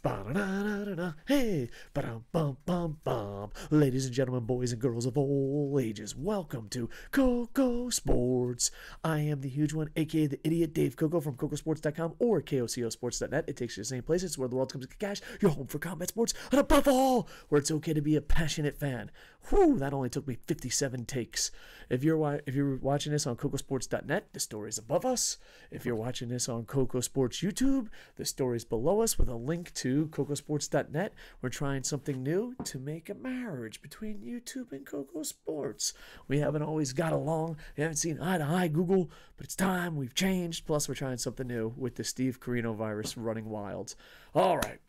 Ba-da-da-da-da-da. Hey, ba-dum-bum-bum-bum. Ladies and gentlemen, boys and girls of all ages, welcome to KocoSports. I am the huge one, aka the idiot Dave Coco from KocoSports.com or KocoSports.net. It takes you to the same place. It's where the world comes to cash. Your home for combat sports, and above all, where it's okay to be a passionate fan. Whew, that only took me 57 takes. If you're watching this on KocoSports.net, the story's above us. If you're watching this on KocoSports YouTube, the story's below us with a link to KocoSports.net. We're trying something new to make a marriage between YouTube and KocoSports. We haven't always got along. We haven't seen eye to eye, Google, but it's time. We've changed. Plus, we're trying something new with the Steve Carino virus running wild. All right.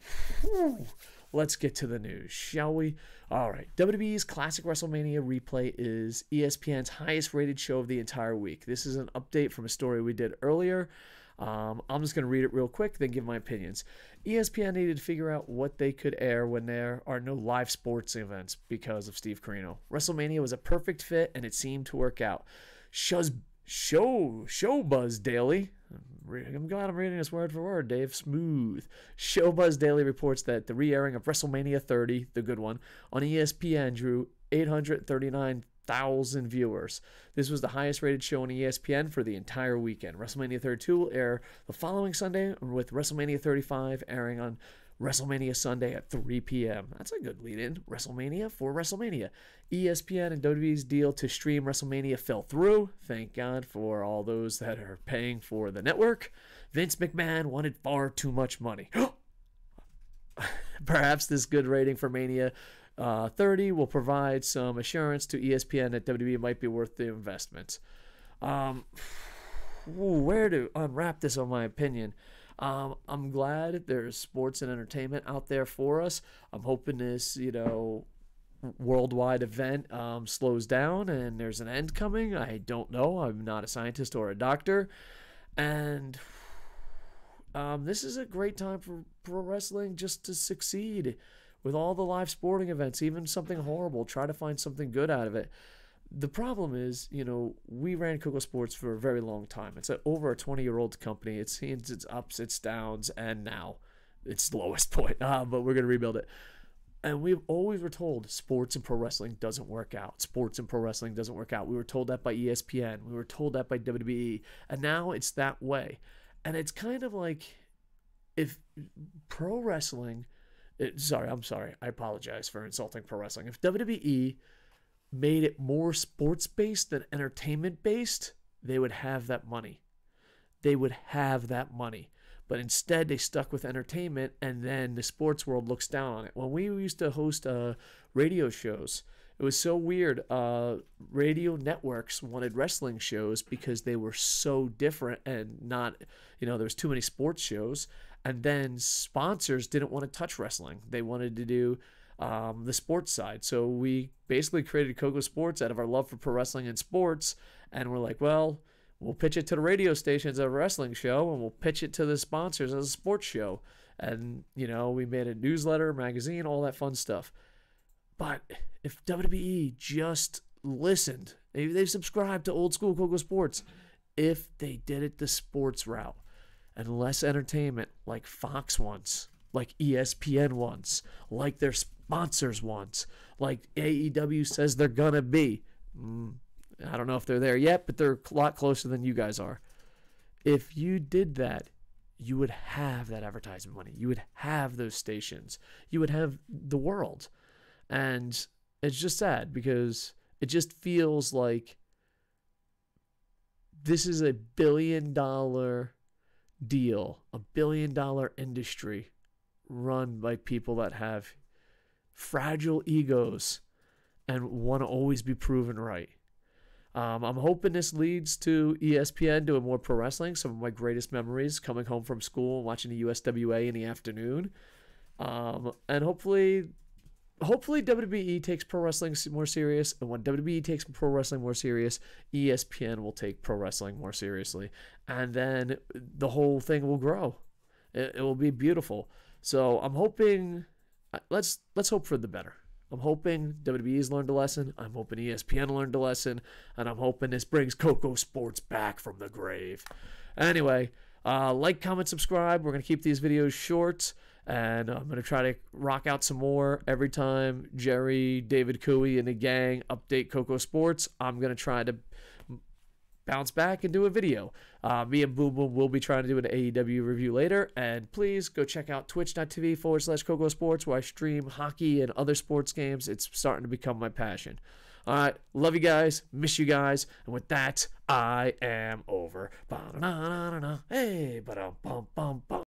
Whew. Let's get to the news, shall we? All right. WWE's Classic WrestleMania Replay is ESPN's highest rated show of the entire week. This is an update from a story we did earlier. I'm just going to read it real quick, then give my opinions. ESPN needed to figure out what they could air when there are no live sports events because of Steve Carino. WrestleMania was a perfect fit, and it seemed to work out. Showbuzz Daily. I'm glad I'm reading this word for word, Dave. Smooth. Showbuzz Daily reports that the re-airing of WrestleMania 30, the good one, on ESPN drew 839,000 viewers. This was the highest rated show on ESPN for the entire weekend. WrestleMania 32 will air the following Sunday, with WrestleMania 35 airing on WrestleMania Sunday at 3 p.m. That's a good lead-in. WrestleMania for WrestleMania. ESPN and WWE's deal to stream WrestleMania fell through. Thank God for all those that are paying for the network. Vince McMahon wanted far too much money. Perhaps this good rating for Mania 30 will provide some assurance to ESPN that WWE might be worth the investment. Where to unwrap this on my opinion? I'm glad there's sports and entertainment out there for us. I'm hoping this, worldwide event slows down and there's an end coming. I don't know. I'm not a scientist or a doctor. And this is a great time for pro wrestling just to succeed. With all the live sporting events, even something horrible, try to find something good out of it. The problem is, we ran KocoSports for a very long time. It's over a 20-year-old company. It's seen its ups, its downs, and now its lowest point. But we're going to rebuild it. And we always were told sports and pro wrestling doesn't work out. Sports and pro wrestling doesn't work out. We were told that by ESPN. We were told that by WWE. And now it's that way. And it's kind of like if pro wrestling... I'm sorry. I apologize for insulting pro wrestling. If WWE made it more sports-based than entertainment-based, they would have that money. They would have that money. But instead, they stuck with entertainment, and then the sports world looks down on it. When we used to host radio shows, it was so weird. Radio networks wanted wrestling shows because they were so different and not, there was too many sports shows. And then sponsors didn't want to touch wrestling. They wanted to do the sports side. So we basically created KocoSports out of our love for pro wrestling and sports. And we're like, well, we'll pitch it to the radio stations as a wrestling show, and we'll pitch it to the sponsors as a sports show. And, we made a newsletter, magazine, all that fun stuff. But if WWE just listened, maybe they subscribed to old school KocoSports, if they did it the sports route and less entertainment like Fox wants, like ESPN wants, like their sponsors wants, like AEW says they're gonna be. I don't know if they're there yet, but they're a lot closer than you guys are. If you did that, you would have that advertising money. You would have those stations. You would have the world. And it's just sad because it just feels like this is a $1 billion deal, a $1 billion industry run by people that have fragile egos and want to always be proven right. I'm hoping this leads to ESPN doing more pro wrestling. Some of my greatest memories coming home from school and watching the USWA in the afternoon. And hopefully WWE takes pro wrestling more serious. And when WWE takes pro wrestling more serious, ESPN will take pro wrestling more seriously. And then the whole thing will grow. It will be beautiful. So I'm hoping, let's hope for the better. I'm hoping WWE's learned a lesson. I'm hoping ESPN learned a lesson. And I'm hoping this brings KocoSports back from the grave. Anyway, like, comment, subscribe. We're going to keep these videos short. And I'm going to try to rock out some more every time Jerry, David Cooey, and the gang update KocoSports. I'm going to try to bounce back and do a video. Me and Boom Boom will be trying to do an AEW review later. And please go check out twitch.tv/KocoSports, where I stream hockey and other sports games. It's starting to become my passion. All right. Love you guys. Miss you guys. And with that, I am over. Hey, ba-dum, bum, bum, bum.